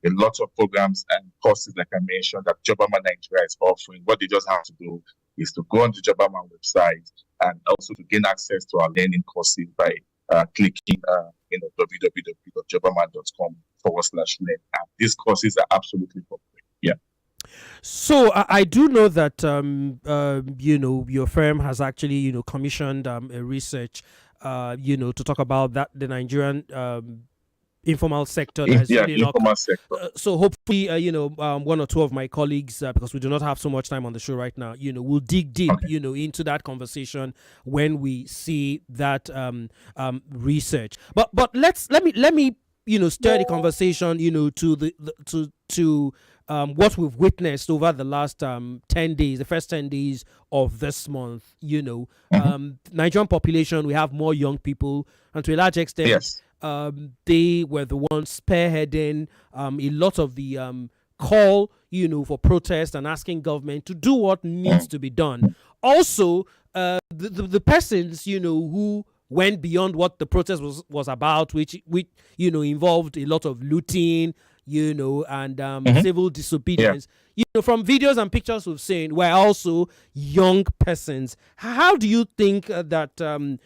a lot of programs and courses, like I mentioned, that Jobama Nigeria is offering. What they just have to do is to go on the Jobama website and also to gain access to our learning courses by clicking www.jobama.com/learn. And these courses are absolutely for free. Yeah. So I do know that your firm has actually commissioned a research to talk about that the Nigerian informal sector that is Yeah, really not. informal sector. So hopefully, one or two of my colleagues, because we do not have so much time on the show right now, will dig deep, Okay. into that conversation when we see that research. But let me steer the conversation, to to what we've witnessed over the last 10 days, the first 10 days of this month. Nigerian population, we have more young people, and to a large extent, Yes. they were the ones spearheading a lot of the call, for protest and asking government to do what needs to be done. Also, the persons, who went beyond what the protest was about, which involved a lot of looting, and civil disobedience. From videos and pictures we've seen, were also young persons. How do you think that the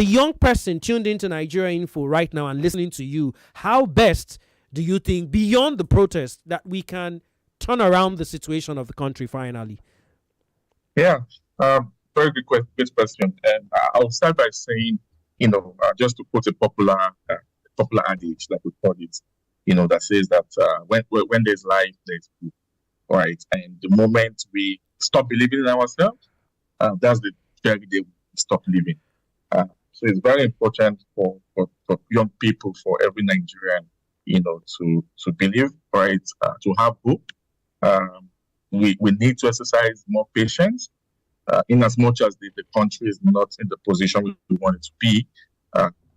young person tuned into Nigeria Info right now and listening to you, how best do you think, beyond the protest, that we can turn around the situation of the country finally? Yeah, very good question. And I'll start by saying, just to quote a popular adage, like we call it, that says that when there's life, there's hope, right? And the moment we stop believing in ourselves, that's the very day we stop living. So it's very important for young people, for every Nigerian, to believe, right? To have hope. We need to exercise more patience, in as much as the country is not in the position we want it to be.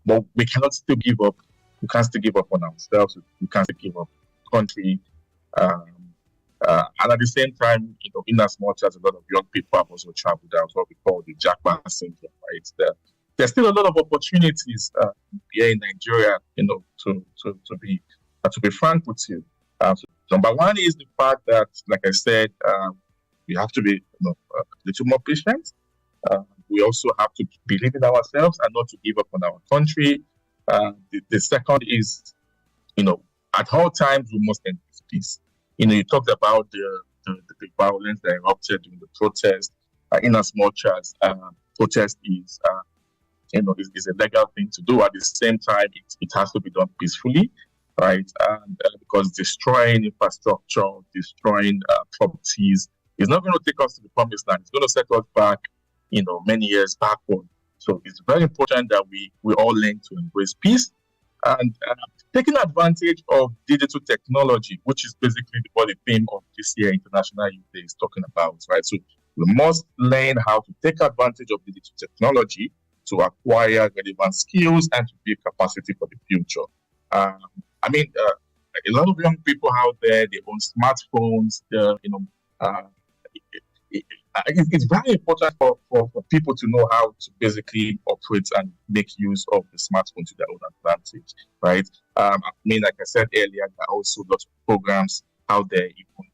But we cannot still give up. We can't still give up on ourselves. We can't still give up the country. And at the same time, in as much as a lot of young people have also traveled out, what we call the Jackman syndrome, right? There's still a lot of opportunities here in Nigeria, to be frank with you. So number one is the fact that, like I said, we have to be a little more patient. We also have to believe in ourselves and not to give up on our country. The second is, at all times we must embrace peace. You talked about the violence that erupted during the protest. In as much as protest is a legal thing to do, at the same time it has to be done peacefully, right? And because destroying infrastructure, destroying properties is not going to take us to the promised land. It's going to set us back, many years backward. So it's very important that we all learn to embrace peace and taking advantage of digital technology, which is basically what the theme of this year International Youth Day is talking about, right? So we must learn how to take advantage of digital technology to acquire relevant skills and to build capacity for the future. A lot of young people out there, they own smartphones. It's very important for people to know how to basically operate and make use of the smartphone to their own advantage, right? Like I said earlier, there are also lots of programs out there, even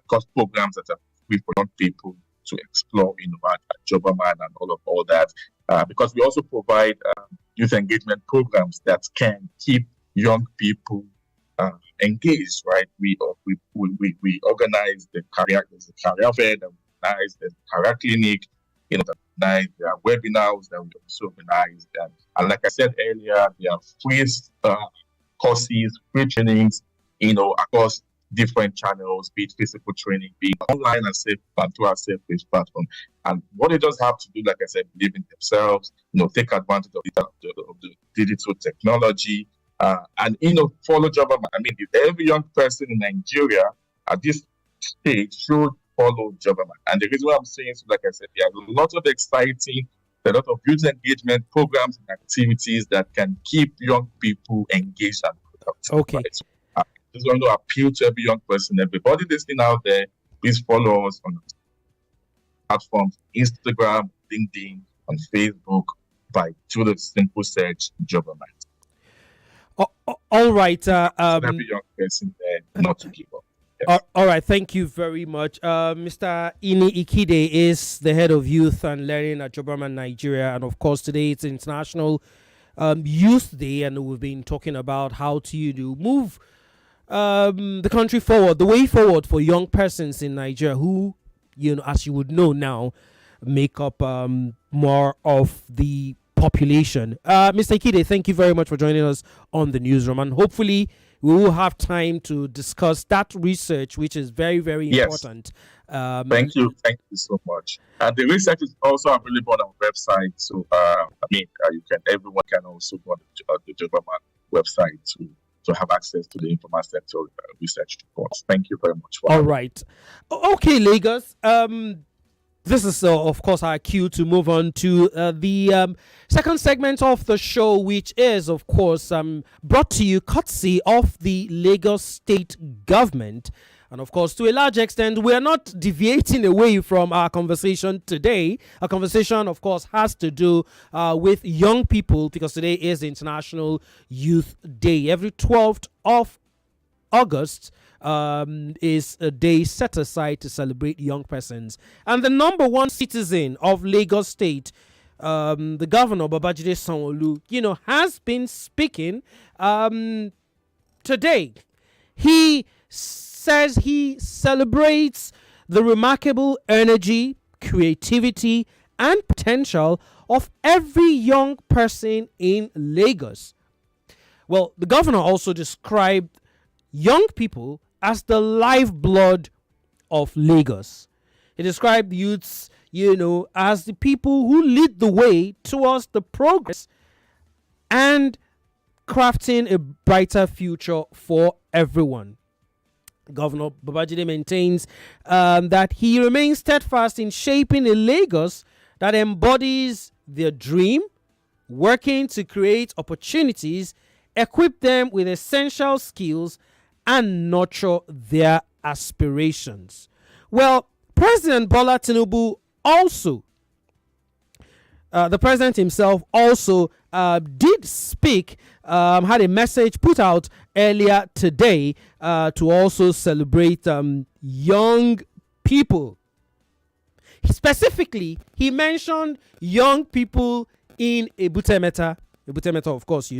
course programs that are free for young people to explore, at Jobaman and all that, because we also provide youth engagement programs that can keep young people engaged, right? We organize the career. There's a career fair that we organize. There's a career clinic, that organize. There are webinars that we also organize. And like I said earlier, there are free courses, free trainings, across different channels, be it physical training, be it online and safe through our safe-based platform. And what they just have to do, like I said, believe in themselves, take advantage of the digital technology, and follow Jobberman. Every young person in Nigeria at this stage should follow Jobberman. And the reason why I'm saying so, like I said, there are a lot of exciting, a lot of youth engagement programs and activities that can keep young people engaged and productive. Okay. Right? So, I just want to appeal to every young person, everybody listening out there, please follow us on platforms, Instagram, LinkedIn, on Facebook, by through the simple search Jobberman. All right. Every young person not to give up. Yes. All right, thank you very much. Mr. Ini Ikide is the head of youth and learning at Joburman, Nigeria. And of course, today it's International Youth Day, and we've been talking about how to move the country forward, the way forward for young persons in Nigeria who, as you would know now, make up more of the population. Mr. Ikide, thank you very much for joining us on the newsroom, and hopefully we will have time to discuss that research, which is very, very important. Thank you so much. And the research is also available on our website. So, everyone can also go on the Joburman website to have access to the informal sector research reports. Thank you very much. All right. Okay, Lagos. This is, of course, our cue to move on to the second segment of the show, which is, of course, brought to you courtesy of the Lagos State Government. And, of course, to a large extent, we are not deviating away from our conversation today. Our conversation, of course, has to do with young people, because today is International Youth Day. Every 12th of August is a day set aside to celebrate young persons. And the number one citizen of Lagos State, the governor, Babajide Sanwo-Olu, has been speaking today. He says he celebrates the remarkable energy, creativity, and potential of every young person in Lagos. Well, the governor also described young people as the lifeblood of Lagos. He described youths, as the people who lead the way towards the progress and crafting a brighter future for everyone. Governor Babajide maintains that he remains steadfast in shaping a Lagos that embodies their dream, working to create opportunities, equip them with essential skills, and nurture their aspirations. Well, President Bola Tinubu also, the president himself also did speak, had a message put out earlier today to also celebrate young people. Specifically, he mentioned young people in Ebute Metta. Ebute Metta, of course,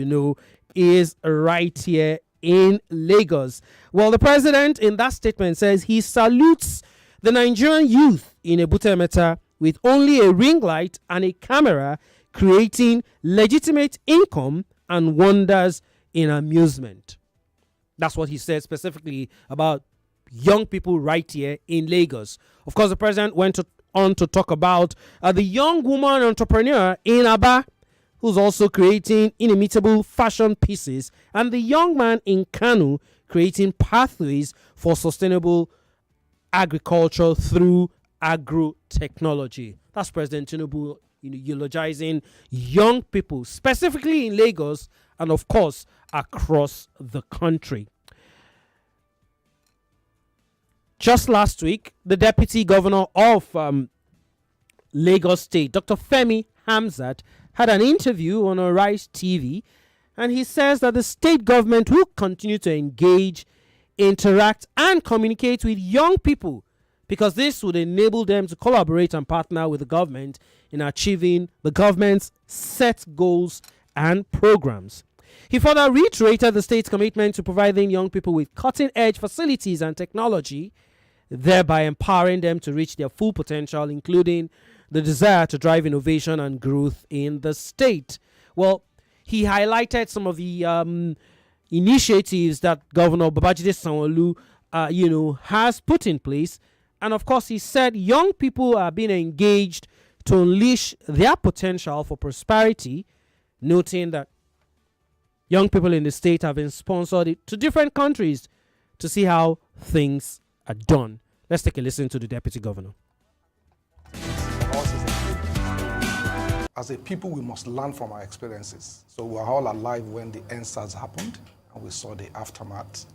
is right here in Lagos. Well, the president in that statement says he salutes the Nigerian youth in Ebute Metta with only a ring light and a camera, creating legitimate income and wonders in amusement. That's what he said specifically about young people right here in Lagos. Of course, the president went on to talk about the young woman entrepreneur in Aba, who's also creating inimitable fashion pieces, and the young man in Kanu creating pathways for sustainable agriculture through agro-technology. That's President Tinubu eulogizing young people, specifically in Lagos and, of course, across the country. Just last week, the Deputy Governor of Lagos State, Dr. Femi Hamzat, had an interview on Arise TV, and he says that the state government will continue to engage, interact, and communicate with young people, because this would enable them to collaborate and partner with the government in achieving the government's set goals and programs. He further reiterated the state's commitment to providing young people with cutting-edge facilities and technology, thereby empowering them to reach their full potential, including the desire to drive innovation and growth in the state. Well, he highlighted some of the initiatives that Governor Babajide Sanwo-Olu, has put in place. And of course, he said young people are being engaged to unleash their potential for prosperity, noting that young people in the state have been sponsored to different countries to see how things are done. Let's take a listen to the Deputy Governor. As a people, we must learn from our experiences. So we were all alive when the EndSARS happened, and we saw the aftermath.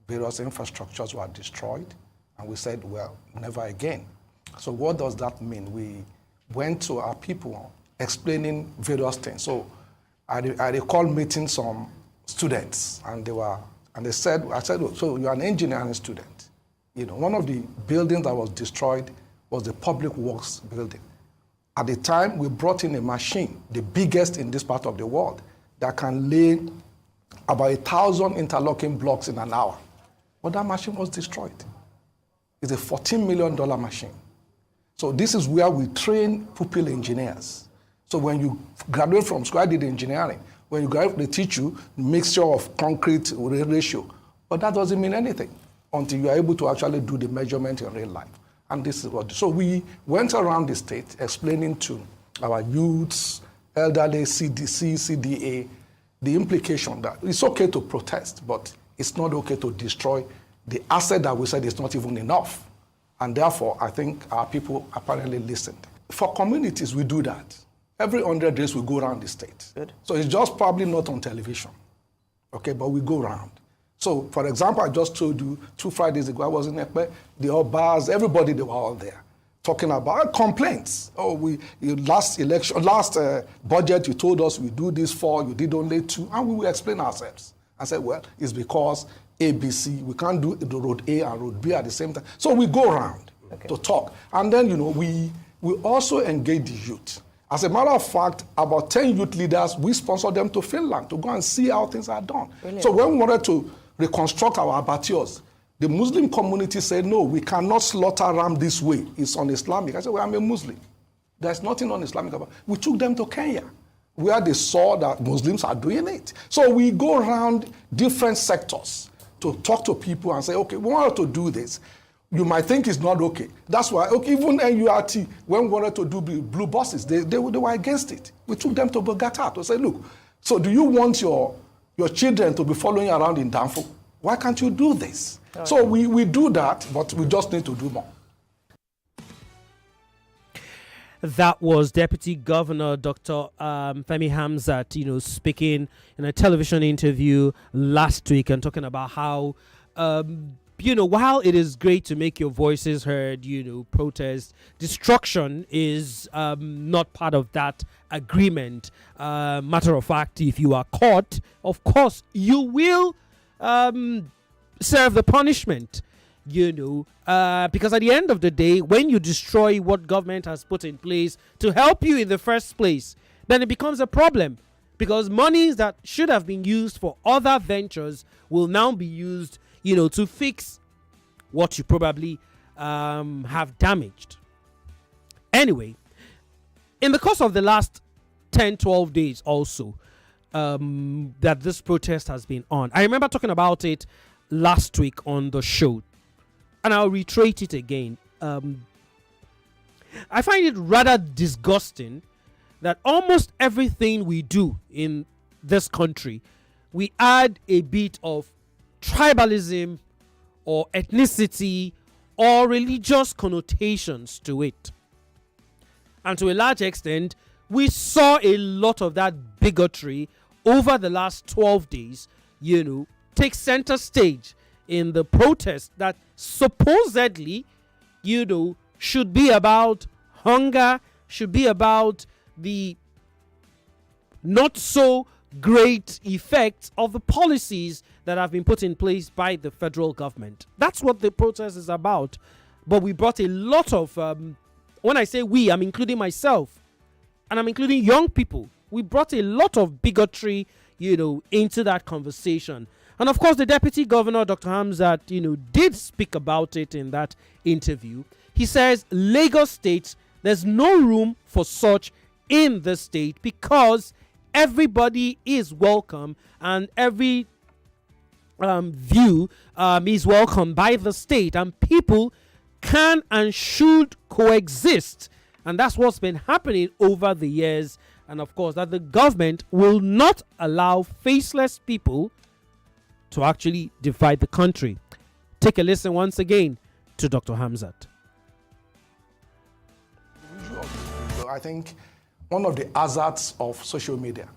Various infrastructures were destroyed, and we said, well, never again. So what does that mean? We went to our people explaining various things. So I recall meeting some students, and they said, I said, so you're an engineering student. You know, one of the buildings that was destroyed was the public works building. At the time, we brought in a machine, the biggest in this part of the world, that can lay about 1,000 interlocking blocks in an hour. But that machine was destroyed. It's a $14 million machine. So this is where we train pupil engineers. So when you graduate from school, I did engineering. When you graduate, they teach you mixture of concrete ratio. But that doesn't mean anything until you are able to actually do the measurement in real life. And this is what, so we went around the state explaining to our youths, elderly, CDC, CDA, the implication that it's okay to protest, but it's not okay to destroy the asset that we said is not even enough. And therefore, I think our people apparently listened. For communities, we do that. Every 100 days, we go around the state. Good. So it's just probably not on television, okay, but we go around. So, for example, I just told you 2 Fridays ago, I was in Ekpe, the Obas, everybody, they were all there, talking about complaints. Oh, last budget, you told us we do this 4, you did only 2, and we will explain ourselves. I said, well, it's because ABC, we can't do the road A and road B at the same time. So we go around to talk. And then, you know, we also engage the youth. As a matter of fact, about 10 youth leaders, we sponsor them to Finland to go and see how things are done. Brilliant. So when we wanted to reconstruct our abattoirs, the Muslim community said, no, we cannot slaughter ram this way. It's un-Islamic. I said, well, I'm a Muslim. There's nothing un-Islamic about it. We took them to Kenya, where they saw that Muslims are doing it. So we go around different sectors to talk to people and say, okay, we wanted to do this. You might think it's not okay. That's why, okay, even NURT, when we wanted to do blue buses, they were against it. We took them to Bogota to say, look, so do you want your children to be following around in Danfo? Why can't you do this? Okay. So we do that, but we just need to do more. That was Deputy Governor Dr. Femi Hamzat, speaking in a television interview last week and talking about how, while it is great to make your voices heard, protest, destruction is not part of that agreement. Matter of fact, if you are caught, of course, you will serve the punishment. Because at the end of the day, when you destroy what government has put in place to help you in the first place, then it becomes a problem, because monies that should have been used for other ventures will now be used, to fix what you probably have damaged. Anyway, in the course of the last 10, 12 days also, that this protest has been on, I remember talking about it last week on the show, and I'll reiterate it again. I find it rather disgusting that almost everything we do in this country, we add a bit of tribalism or ethnicity or religious connotations to it. And to a large extent, we saw a lot of that bigotry over the last 12 days, take center stage in the protest that supposedly, should be about hunger, should be about the not so great effects of the policies that have been put in place by the federal government. That's what the protest is about. But we brought a lot of, when I say we, I'm including myself, and I'm including young people. We brought a lot of bigotry, into that conversation. And of course, the Deputy Governor, Dr. Hamzat, did speak about it in that interview. He says, Lagos State, there's no room for such in the state because everybody is welcome and every view is welcome by the state, and people can and should coexist. And that's what's been happening over the years. And of course, that the government will not allow faceless people to actually divide the country. Take a listen once again to Dr. Hamzat. I think one of the hazards of social media,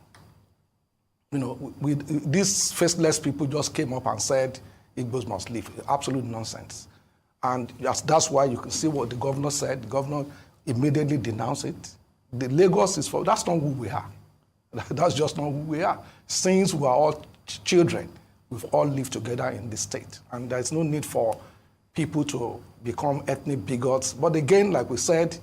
these faceless people just came up and said Igbos must leave. Absolute nonsense. And that's why you can see what the governor said. The governor immediately denounced it. The Lagos is that's not who we are. That's just not who we are. Since we are all children, we've all lived together in this state. And there's no need for people to become ethnic bigots. But again, like we said,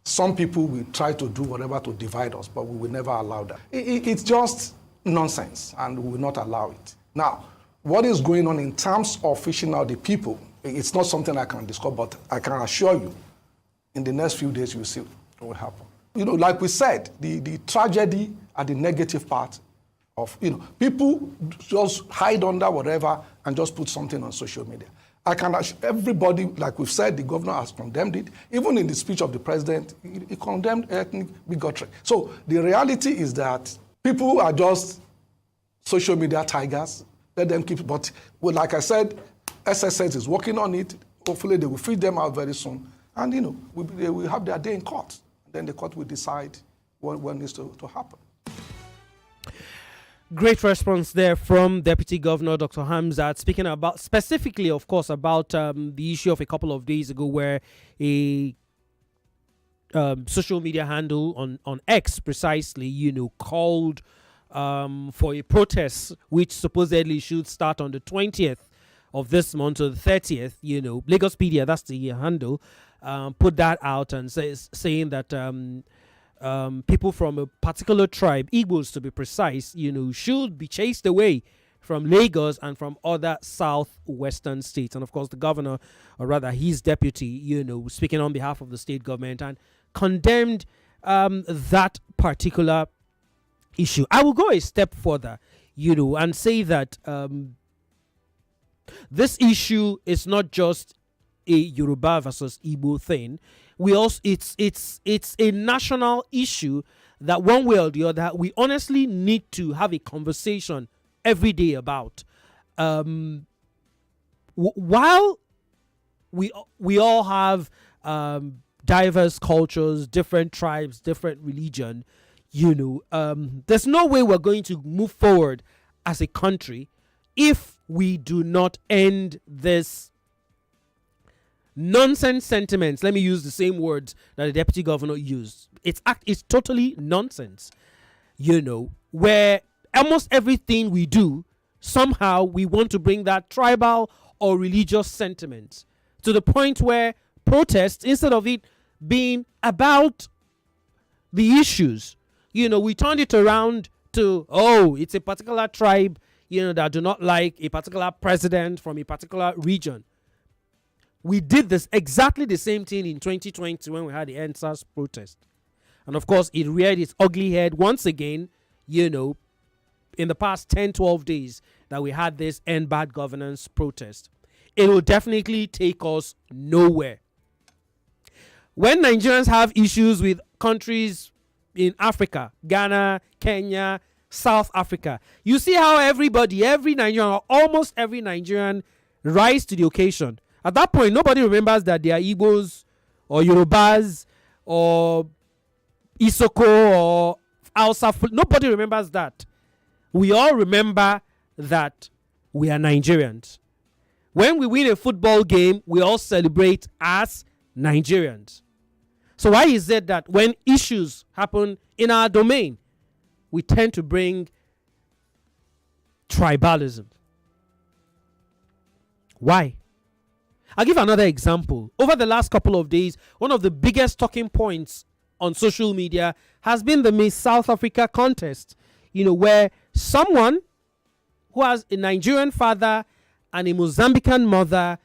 some people will try to do whatever to divide us, but we will never allow that. It's just nonsense, and we will not allow it. Now, what is going on in terms of fishing out the people, it's not something I can discuss, but I can assure you, in the next few days, you'll see what will happen. Like we said, the tragedy and the negative part of, people just hide under whatever and just put something on social media. I can assure everybody, like we've said, the governor has condemned it. Even in the speech of the president, he condemned ethnic bigotry. So the reality is that people are just social media tigers. Let them keep, but like I said, SSS is working on it. Hopefully they will free them out very soon. And, they will have their day in court. Then the court will decide what needs to happen. Great response there from Deputy Governor Dr. Hamzat, speaking about specifically, of course, about the issue of a couple of days ago where a social media handle on X precisely, called for a protest which supposedly should start on the 20th of this month or the 30th. Lagospedia, that's the handle, put that out and saying that people from a particular tribe, Igbos to be precise, should be chased away from Lagos and from other southwestern states. And of course, the governor, or rather his deputy, speaking on behalf of the state government, and condemned that particular issue. I will go a step further, and say that this issue is not just a Yoruba versus Igbo thing. It's a national issue that one way or the other we honestly need to have a conversation every day about. While we all have diverse cultures, different tribes, different religion, there's no way we're going to move forward as a country if we do not end this nonsense sentiments. Let me use the same words that the deputy governor used. It's totally nonsense, where almost everything we do, somehow we want to bring that tribal or religious sentiment to the point where protests, instead of it being about the issues, we turned it around to, it's a particular tribe, that do not like a particular president from a particular region. We did this exactly the same thing in 2020 when we had the NSAS protest. And of course, it reared its ugly head once again, in the past 10, 12 days that we had this End Bad Governance protest. It will definitely take us nowhere. When Nigerians have issues with countries in Africa, Ghana, Kenya, South Africa, you see how every Nigerian, or almost every Nigerian, rise to the occasion. At that point, nobody remembers that they are Igbos or Yorubas or Isoko or Hausa. Nobody remembers that. We all remember that we are Nigerians. When we win a football game, we all celebrate as Nigerians. So why is it that when issues happen in our domain, we tend to bring tribalism? Why? I'll give another example. Over the last couple of days, one of the biggest talking points on social media has been the Miss South Africa contest, where someone who has a Nigerian father and a Mozambican mother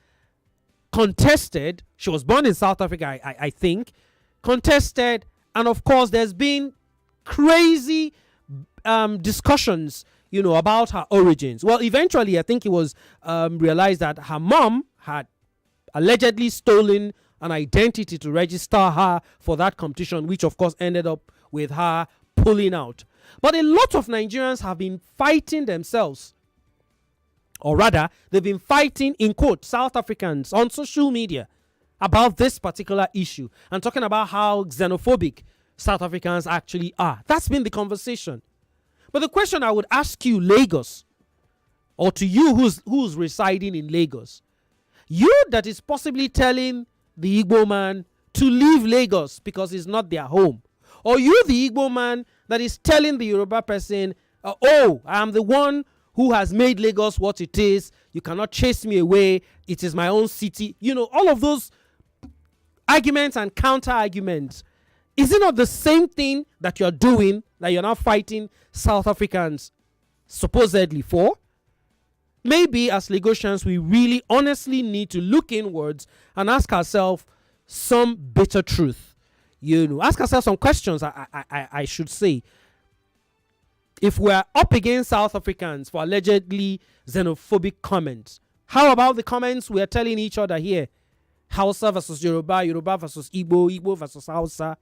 contested. She was born in South Africa, I think, contested. And of course, there's been crazy discussions, about her origins. Well, eventually, I think it was realized that her mom had allegedly stolen an identity to register her for that competition, which of course ended up with her pulling out. But a lot of Nigerians have been fighting themselves, or rather, they've been fighting, in quote, South Africans on social media about this particular issue and talking about how xenophobic South Africans actually are. That's been the conversation. But the question I would ask you, Lagos, or to you who's residing in Lagos, you that is possibly telling the Igbo man to leave Lagos because it's not their home, or you, the Igbo man, that is telling the Yoruba person, I am the one who has made Lagos what it is. You cannot chase me away. It is my own city. All of those arguments and counter arguments. Is it not the same thing that you're doing, that you're now fighting South Africans supposedly for? Maybe as Lagosians, we really honestly need to look inwards and ask ourselves some bitter truth. Ask ourselves some questions, I should say. If we're up against South Africans for allegedly xenophobic comments, how about the comments we are telling each other here? Hausa versus Yoruba, Yoruba versus Igbo, Igbo versus Hausa.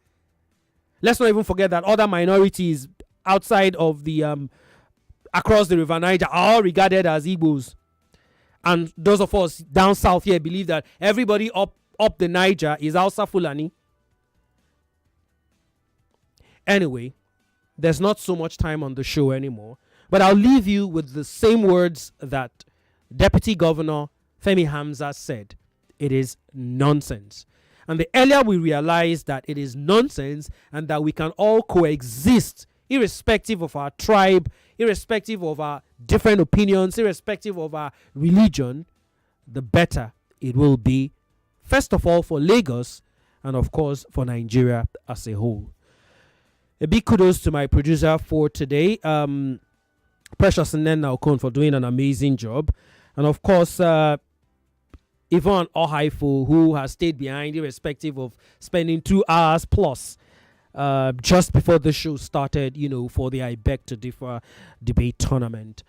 Let's not even forget that other minorities outside of the across the River Niger are all regarded as Igbos. And those of us down south here believe that everybody up the Niger is Hausa Fulani. Anyway, there's not so much time on the show anymore, but I'll leave you with the same words that Deputy Governor Femi Hamza said. It is nonsense. And the earlier we realize that it is nonsense and that we can all coexist, irrespective of our tribe, irrespective of our different opinions, irrespective of our religion, the better it will be. First of all, for Lagos, and of course, for Nigeria as a whole. A big kudos to my producer for today, Precious Nnenna Okon, for doing an amazing job. And of course, Yvonne Ohaifo, who has stayed behind irrespective of spending 2 hours plus just before the show started, for the I Beg to Differ debate tournament.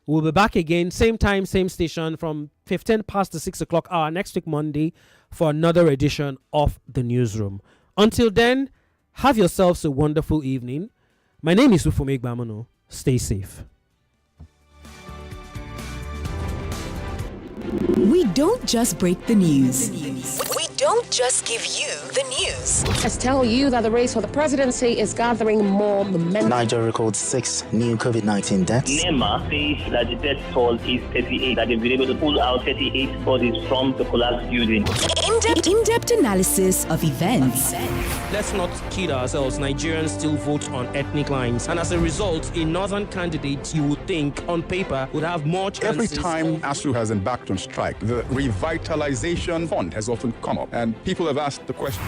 We'll be back again, same time, same station, from 15 past the 6 o'clock hour next week, Monday, for another edition of The Newsroom. Until then, have yourselves a wonderful evening. My name is Ufuoma Egbamuno. Stay safe. We don't just break the news. We don't just give you the news. Let's tell you that the race for the presidency is gathering more momentum. Niger records 6 new COVID-19 deaths. NEMA says that the death toll is 38, that they've been able to pull out 38 bodies from the collapsed building. In-depth analysis of events. Let's not kid ourselves. Nigerians still vote on ethnic lines. And as a result, a northern candidate, you would think, on paper, would have more chances. Every time ASU has embarked on strike, the revitalization fund has often come up. And people have asked the question.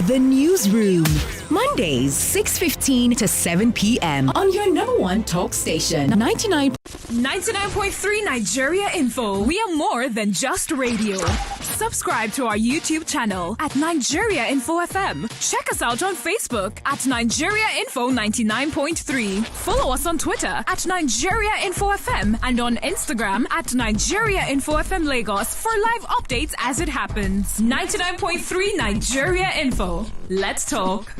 The Newsroom. Mondays, 6:15 to 7 p.m. on your number one talk station. 99.3 Nigeria Info. We are more than just radio. Subscribe to our YouTube channel at Nigeria Info FM. Check us out on Facebook at Nigeria Info 99.3. Follow us on Twitter at Nigeria Info FM and on Instagram at Nigeria Info FM Lagos for live updates as it happens. 99.3 Nigeria Info. Let's talk.